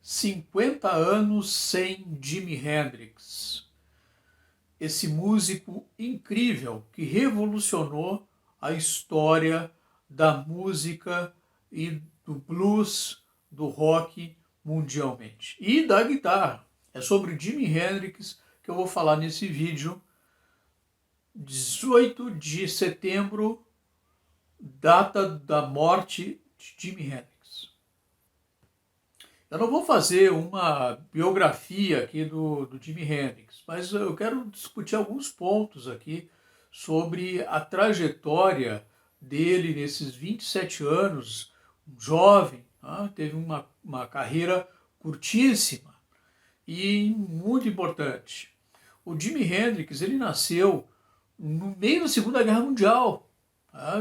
50 anos sem Jimi Hendrix, esse músico incrível que revolucionou a história da música e do blues, do rock mundialmente. E da guitarra. É sobre Jimi Hendrix que eu vou falar nesse vídeo. 18 de setembro, data da morte de Jimi Hendrix. Eu não vou fazer uma biografia aqui do Jimi Hendrix, mas eu quero discutir alguns pontos aqui sobre a trajetória dele nesses 27 anos, jovem, teve uma carreira curtíssima e muito importante. O Jimi Hendrix ele nasceu no meio da Segunda Guerra Mundial,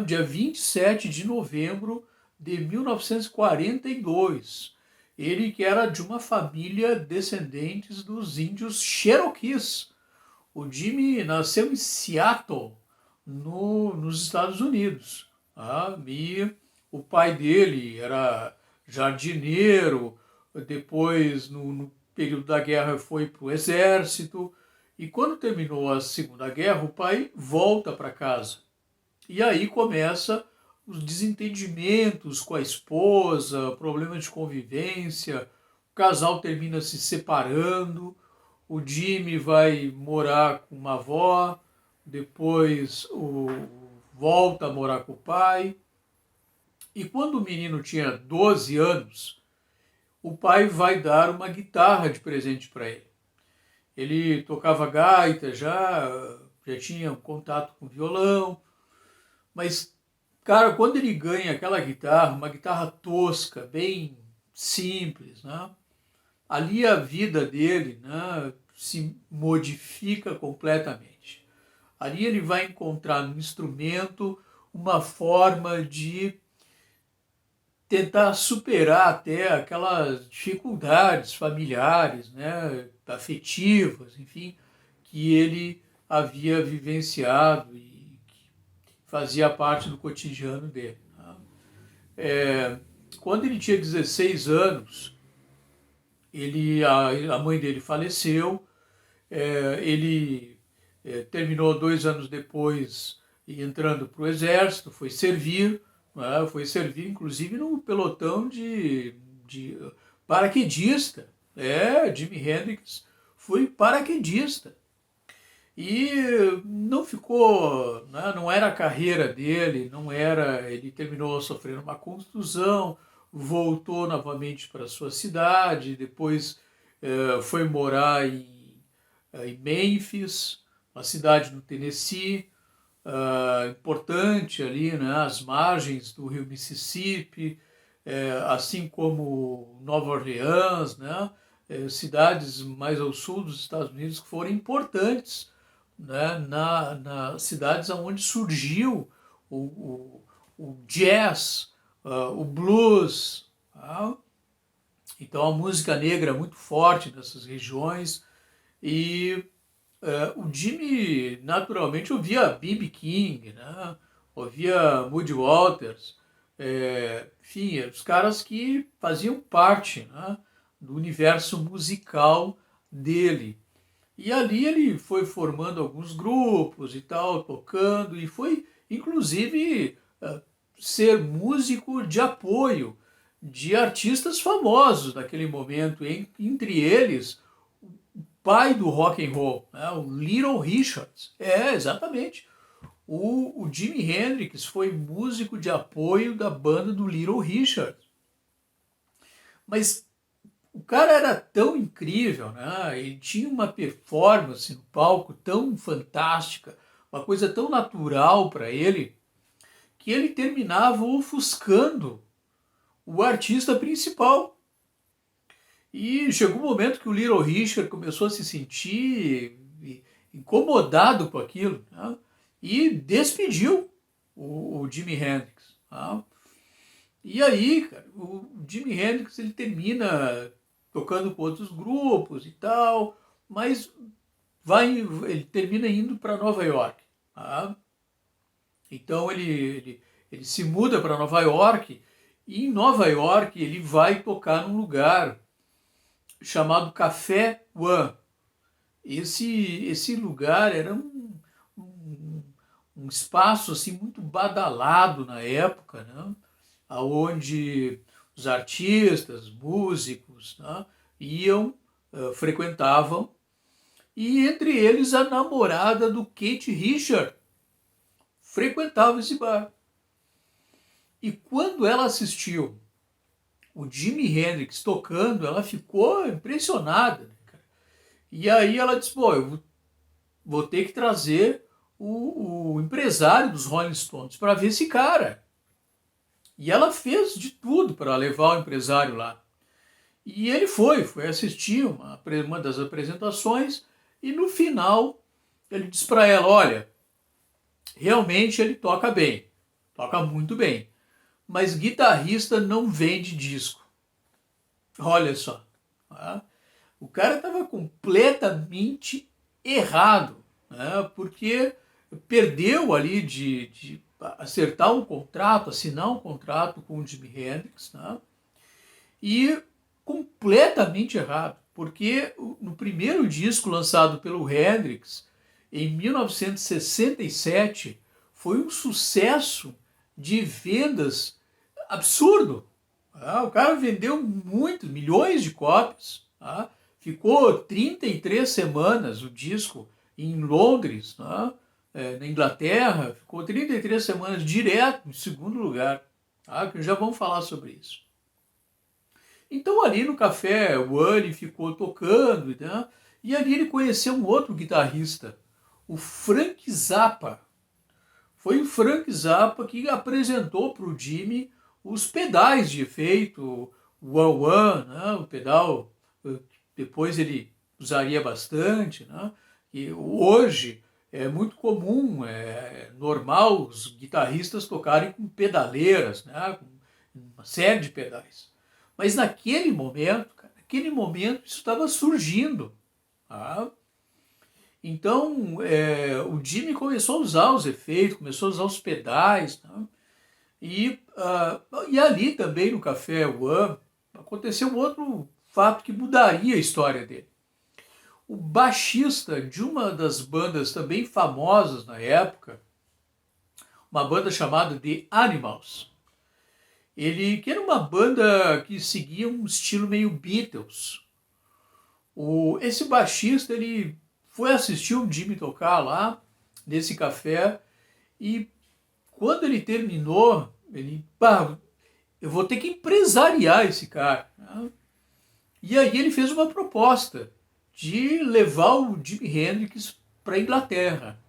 dia 27 de novembro de 1942. Ele que era de uma família descendentes dos índios Cherokees. O Jimi nasceu em Seattle, nos Estados Unidos. E o pai dele era jardineiro, depois, no período da guerra, foi para o exército. E quando terminou a Segunda Guerra, o pai volta para casa. E aí começa os desentendimentos com a esposa, problemas de convivência, o casal termina se separando, o Jimi vai morar com uma avó, depois volta a morar com o pai. E quando o menino tinha 12 anos, o pai vai dar uma guitarra de presente para ele. Ele tocava gaita, já tinha contato com violão, mas, cara, quando ele ganha aquela guitarra, uma guitarra tosca, bem simples, ali a vida dele se modifica completamente. Ali ele vai encontrar no instrumento uma forma de tentar superar até aquelas dificuldades familiares, afetivas, enfim, que ele havia vivenciado e fazia parte do cotidiano dele. Quando ele tinha 16 anos, a mãe dele faleceu, ele terminou 2 anos depois entrando para o exército, foi servir inclusive no pelotão de paraquedista. Jimi Hendrix foi paraquedista. E não ficou, não era a carreira dele, ele terminou sofrendo uma contusão, voltou novamente para sua cidade, depois foi morar em Memphis, uma cidade no Tennessee, importante ali, às margens do rio Mississippi, assim como Nova Orleans, cidades mais ao sul dos Estados Unidos que foram importantes, nas cidades onde surgiu o jazz, o blues. Então a música negra é muito forte nessas regiões e o Jimi naturalmente ouvia B.B. King, ouvia Muddy Waters, enfim, os caras que faziam parte do universo musical dele. E ali ele foi formando alguns grupos e tal, tocando, e foi, inclusive, ser músico de apoio de artistas famosos naquele momento, entre eles o pai do rock and roll, o Little Richard. Exatamente. O Jimi Hendrix foi músico de apoio da banda do Little Richard. Mas o cara era tão incrível, ele tinha uma performance no palco tão fantástica, uma coisa tão natural para ele, que ele terminava ofuscando o artista principal. E chegou um momento que o Little Richard começou a se sentir incomodado com aquilo, e despediu o Jimi Hendrix. E aí, cara, o Jimi Hendrix ele termina tocando com outros grupos e tal, mas ele termina indo para Nova York. Então ele se muda para Nova York e em Nova York ele vai tocar num lugar chamado Café One. Esse lugar era um, um espaço assim muito badalado na época, né? Onde os artistas, músicos, né, iam, frequentavam, e entre eles a namorada do Keith Richards frequentava esse bar. E quando ela assistiu o Jimi Hendrix tocando, ela ficou impressionada. E aí ela disse, pô, eu vou ter que trazer o empresário dos Rolling Stones para ver esse cara. E ela fez de tudo para levar o empresário lá. E ele foi assistir uma das apresentações, e no final ele disse para ela, olha, realmente ele toca bem, toca muito bem, mas guitarrista não vende disco. Olha só, tá? O cara estava completamente errado, né? Porque perdeu ali de acertar um contrato, assinar um contrato com o Jimi Hendrix, né? E completamente errado, porque no primeiro disco lançado pelo Hendrix, em 1967, foi um sucesso de vendas absurdo. O cara vendeu muitos, milhões de cópias. Ficou 33 semanas o disco em Londres, na Inglaterra, ficou 33 semanas direto em segundo lugar. Que já vamos falar sobre isso. Então ali no Café One ele ficou tocando, né? E ali ele conheceu um outro guitarrista, o Frank Zappa. Foi o Frank Zappa que apresentou para o Jimmy os pedais de efeito, o One, né? O pedal depois ele usaria bastante, né? E hoje é muito comum, é normal os guitarristas tocarem com pedaleiras, né? Com uma série de pedais. Mas naquele momento, isso estava surgindo. Tá? Então, o Jimmy começou a usar os efeitos, começou a usar os pedais. Tá? E ali também no Café One aconteceu um outro fato que mudaria a história dele. O baixista de uma das bandas também famosas na época, uma banda chamada The Animals, que era uma banda que seguia um estilo meio Beatles. Esse baixista ele foi assistir o Jimmy tocar lá, nesse café, e quando ele terminou, ele, eu vou ter que empresariar esse cara. E aí ele fez uma proposta de levar o Jimi Hendrix para a Inglaterra.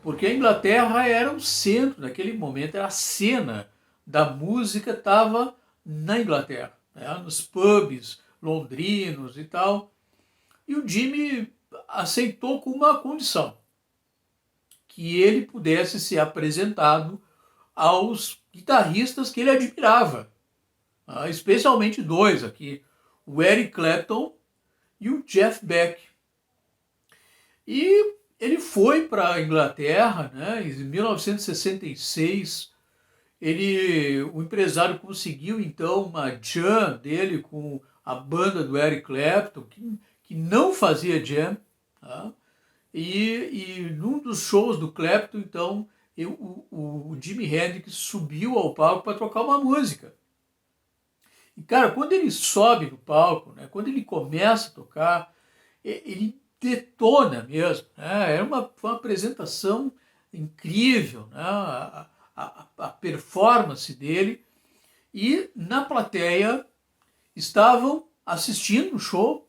Porque a Inglaterra era o centro, naquele momento, era a cena da música, estava na Inglaterra, né? Nos pubs londrinos e tal. E o Jimmy aceitou com uma condição, que ele pudesse ser apresentado aos guitarristas que ele admirava, especialmente dois aqui, o Eric Clapton e o Jeff Beck. E ele foi para a Inglaterra, né, em 1966. O empresário conseguiu então uma jam dele com a banda do Eric Clapton, que não fazia jam. Tá? E num dos shows do Clapton, então, o Jimi Hendrix subiu ao palco para tocar uma música. E, cara, quando ele sobe no palco, né, quando ele começa a tocar, ele detona mesmo. Né? Foi uma apresentação incrível, né? A performance dele. E na plateia estavam assistindo o show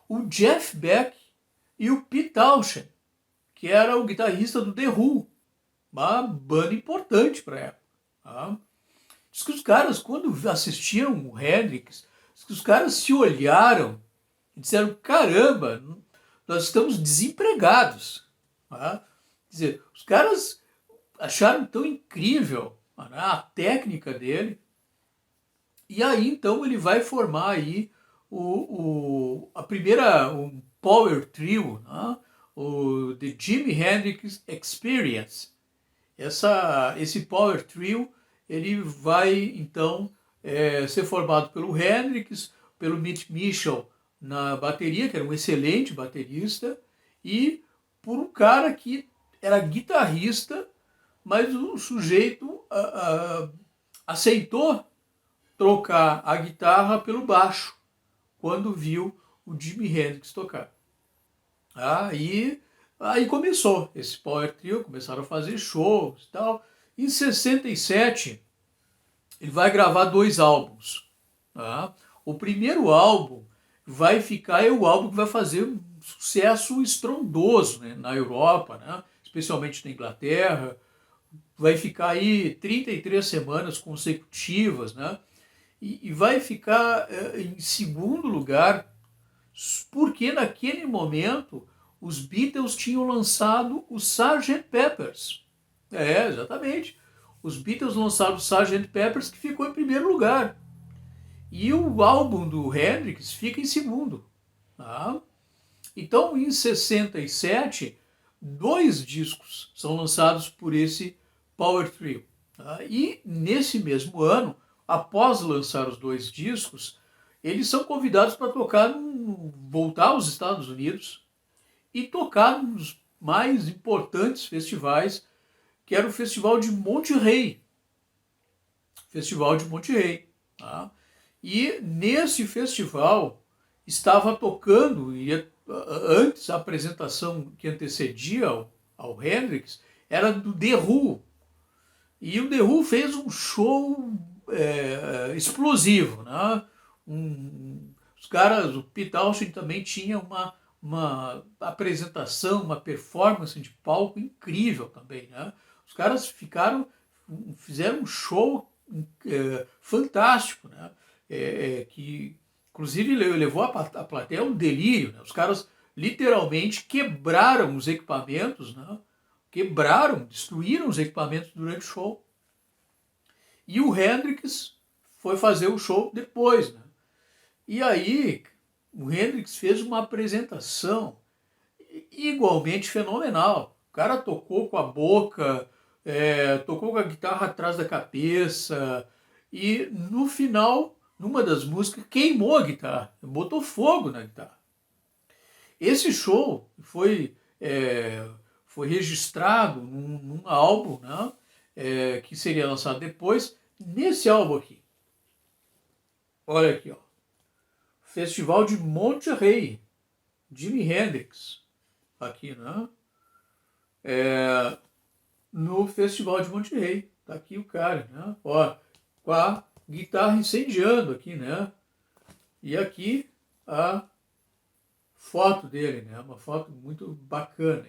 o Jeff Beck e o Pete Townshend, que era o guitarrista do The Who, uma banda importante para a época. Tá? Diz que os caras, quando assistiram o Hendrix, diz que os caras se olharam e disseram, caramba, nós estamos desempregados. Tá? Quer dizer, os caras acharam tão incrível a técnica dele. E aí, então, ele vai formar aí a primeira, um power trio, né? O The Jimi Hendrix Experience. Esse power trio, ele vai, então, ser formado pelo Hendrix, pelo Mitch Mitchell na bateria, que era um excelente baterista, e por um cara que era guitarrista, mas o sujeito aceitou trocar a guitarra pelo baixo quando viu o Jimi Hendrix tocar. Aí começou esse Power Trio, começaram a fazer shows e tal. Em 67, ele vai gravar 2 álbuns. Tá? O primeiro álbum vai ficar, é o álbum que vai fazer um sucesso estrondoso, né, na Europa, né, especialmente na Inglaterra. Vai ficar aí 33 semanas consecutivas, né, e vai ficar em segundo lugar, porque naquele momento os Beatles tinham lançado o Sgt. Peppers. Exatamente. Os Beatles lançaram o Sgt. Peppers, que ficou em primeiro lugar. E o álbum do Hendrix fica em segundo. Tá? Então, em 67, 2 discos são lançados por esse Power Trio. Tá? E nesse mesmo ano, após lançar os 2 discos, eles são convidados para voltar aos Estados Unidos e tocar nos mais importantes festivais, que era o Festival de Monterrey. Festival de Monterrey. Tá? E nesse festival estava tocando, antes a apresentação que antecedia ao Hendrix, era do The Who. E o The Who fez um show explosivo. Né? Os caras, o Pete Townshend também tinha uma apresentação, uma performance de palco incrível também. Né? Os caras fizeram um show fantástico, né? Que inclusive levou a plateia a um delírio. Né? Os caras literalmente quebraram os equipamentos, né? Destruíram os equipamentos durante o show. E o Hendrix foi fazer o show depois. Né? E aí o Hendrix fez uma apresentação igualmente fenomenal. O cara tocou com a boca, tocou com a guitarra atrás da cabeça, e no final, numa das músicas, queimou a guitarra, botou fogo na guitarra. Esse show foi registrado num álbum, né, que seria lançado depois. Nesse álbum aqui, olha aqui, ó, Festival de Monterrey, Jimi Hendrix, aqui, né? No Festival de Monterrey, tá aqui o cara, né? Ó, com a guitarra incendiando aqui, né? E aqui a foto dele, né? Uma foto muito bacana.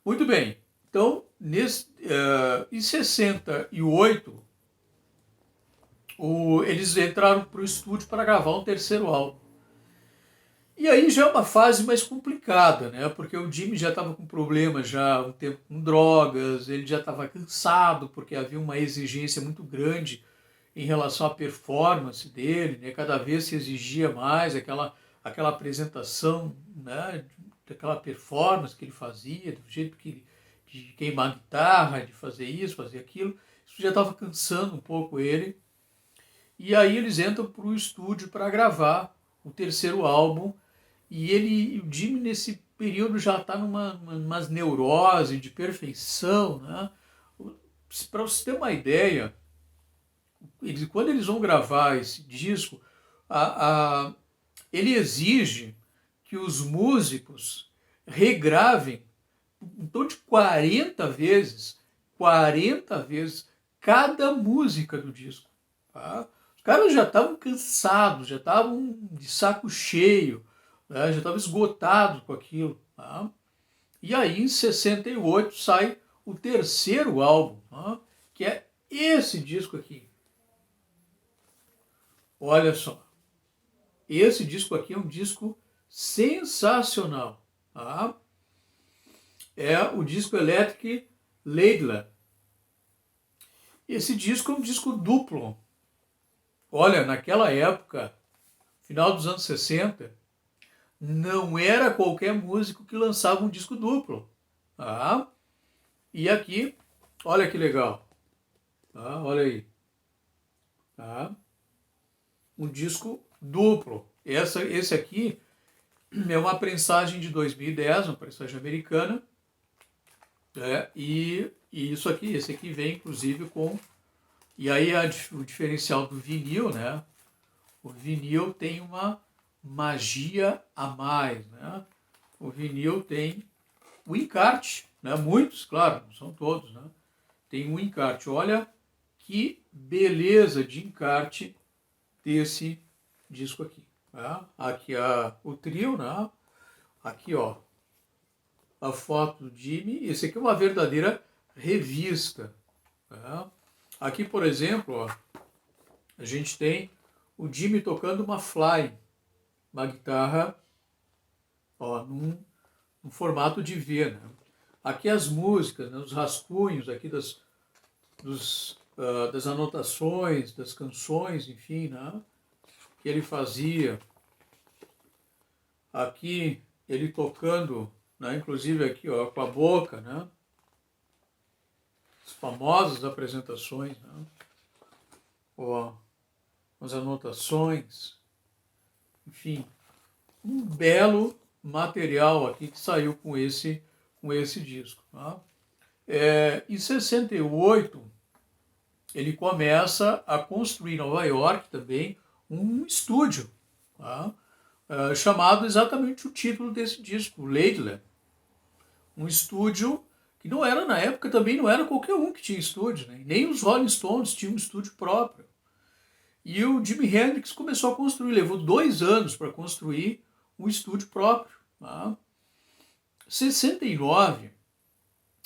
Muito bem. Então, em 68, eles entraram para o estúdio para gravar um terceiro álbum. E aí já é uma fase mais complicada, né? Porque o Jimmy já estava com problemas já há um tempo com drogas, ele já estava cansado porque havia uma exigência muito grande em relação à performance dele, né? Cada vez se exigia mais aquela apresentação, né? Daquela performance que ele fazia, do jeito de queimar a guitarra, de fazer isso, fazer aquilo. Isso já estava cansando um pouco ele. E aí eles entram para o estúdio para gravar o terceiro álbum. E o Jimmy nesse período já está umas neurose de perfeição, né? Para você ter uma ideia, quando eles vão gravar esse disco, ele exige que os músicos regravem em torno de 40 vezes cada música do disco. Tá? Os caras já estavam cansados, já estavam de saco cheio, já estava esgotado com aquilo. Tá? E aí, em 68, sai o terceiro álbum, tá? Que é esse disco aqui. Olha só. Esse disco aqui é um disco sensacional. Tá? É o disco Electric Ladyland. Esse disco é um disco duplo. Olha, naquela época, final dos anos 60, não era qualquer músico que lançava um disco duplo. Tá? E aqui, olha que legal. Tá? Olha aí. Tá? um disco duplo. Esse aqui é uma prensagem de 2010, uma prensagem americana, e isso aqui, esse aqui vem inclusive com... E aí o diferencial do vinil, né? O vinil tem uma magia a mais, né? O vinil tem o encarte, né? Muitos, claro, não são todos, né? Tem um encarte. Olha que beleza de encarte desse disco aqui. Né? Aqui o trio, né? Aqui, ó, a foto do Jimmy. Esse aqui é uma verdadeira revista. Né? Aqui, por exemplo, ó, a gente tem o Jimmy tocando uma fly, uma guitarra, ó, num formato de V, né? Aqui as músicas, né, os rascunhos aqui das anotações, das canções, enfim, né, que ele fazia. Aqui ele tocando, né, inclusive aqui, ó, com a boca, né, as famosas apresentações, né, ó, as anotações, enfim, um belo material aqui que saiu com esse disco. Tá? Em 68, ele começa a construir em Nova York também um estúdio, tá? Chamado exatamente o título desse disco, Ladyland. Um estúdio que não era, na época, também não era qualquer um que tinha estúdio, né? Nem os Rolling Stones tinham um estúdio próprio. E o Jimi Hendrix começou a construir, levou 2 anos para construir um estúdio próprio. Tá? 69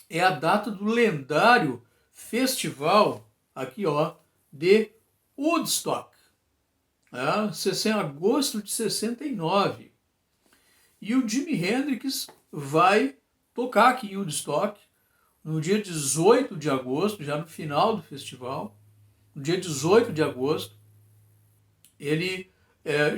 é a data do lendário festival, aqui ó, de Woodstock. Em agosto de 69. E o Jimi Hendrix vai tocar aqui em Woodstock no dia 18 de agosto, já no final do festival. No dia 18 de agosto, ele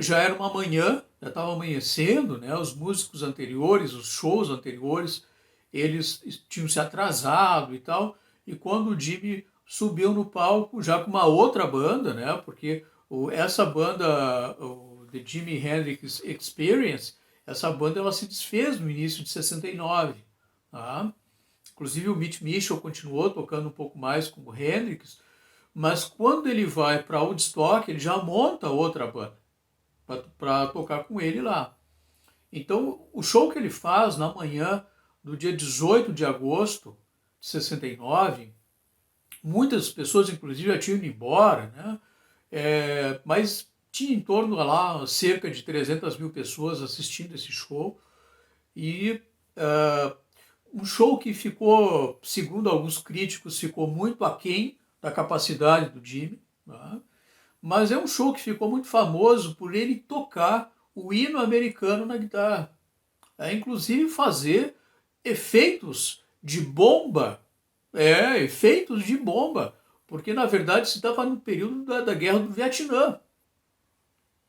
já era uma manhã, já estava amanhecendo, né? Os músicos anteriores, os shows anteriores, eles tinham se atrasado e tal, e quando o Jimmy subiu no palco já com uma outra banda, né? Porque essa banda, o The Jimi Hendrix Experience, essa banda ela se desfez no início de 69. Tá? Inclusive o Mitch Mitchell continuou tocando um pouco mais com o Hendrix, mas quando ele vai para Woodstock, ele já monta outra banda para tocar com ele lá. Então, o show que ele faz na manhã do dia 18 de agosto de 69, muitas pessoas, inclusive, já tinham ido embora, né? Mas tinha em torno lá cerca de 300 mil pessoas assistindo esse show. E um show que ficou, segundo alguns críticos, ficou muito aquém da capacidade do Jimmy, tá? Mas é um show que ficou muito famoso por ele tocar o hino americano na guitarra. Inclusive fazer efeitos de bomba, porque na verdade se estava no período da Guerra do Vietnã.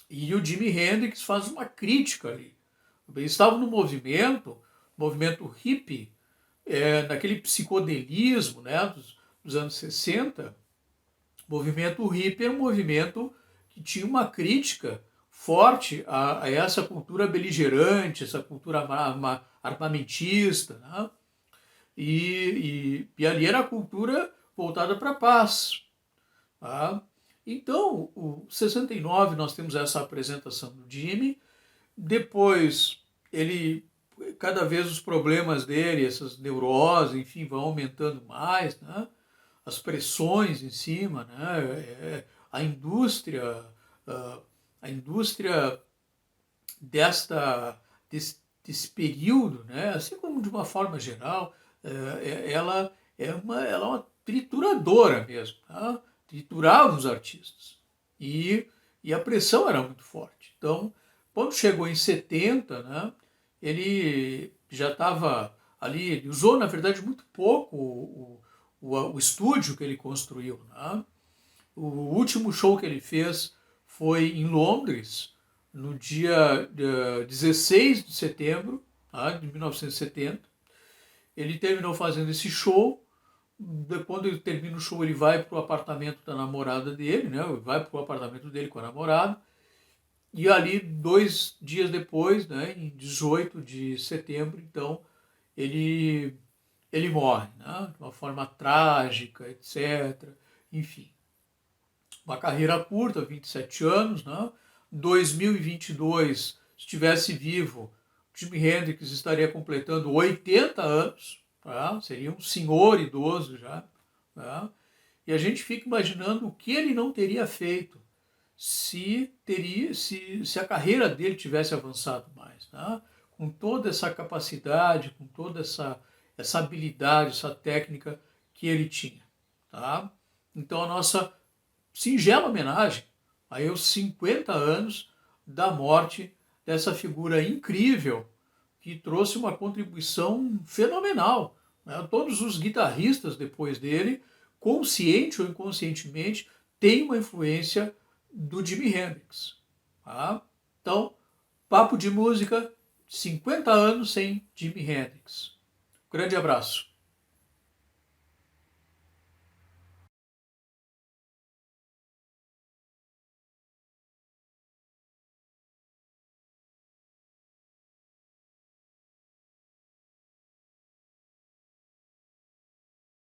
E o Jimi Hendrix faz uma crítica ali. Eles estavam no movimento hippie, naquele psicodelismo, né, dos anos 60. O movimento hippie era um movimento que tinha uma crítica forte a essa cultura beligerante, essa cultura armamentista, né? E ali era a cultura voltada para a paz. Tá? Então, o 69 nós temos essa apresentação do Jimmy, depois cada vez os problemas dele, essas neuroses, enfim, vão aumentando mais, né? As pressões em cima, né? A indústria desse período, né? Assim como de uma forma geral, ela é uma trituradora mesmo, tá? Triturava os artistas. E a pressão era muito forte. Então, quando chegou em 70, né, ele já estava ali, ele usou, na verdade, muito pouco o estúdio que ele construiu. Né? O último show que ele fez foi em Londres, no dia 16 de setembro, tá, de 1970. Ele terminou fazendo esse show. Quando ele termina o show, ele vai para o apartamento da namorada dele, né? Vai para o apartamento dele com a namorada. E ali, 2 dias depois, né, em 18 de setembro, então, ele, ele morre, né? De uma forma trágica, etc. Enfim, uma carreira curta, 27 anos, né? 2022, se estivesse vivo, Jimi Hendrix estaria completando 80 anos, tá? Seria um senhor idoso já. Tá? E a gente fica imaginando o que ele não teria feito se a carreira dele tivesse avançado mais. Tá? Com toda essa capacidade, com toda essa habilidade, essa técnica que ele tinha. Tá? Então a nossa singela homenagem a aos 50 anos da morte dessa figura incrível que trouxe uma contribuição fenomenal. Né? Todos os guitarristas depois dele, consciente ou inconscientemente, têm uma influência do Jimi Hendrix. Tá? Então, papo de música, 50 anos sem Jimi Hendrix. Grande abraço.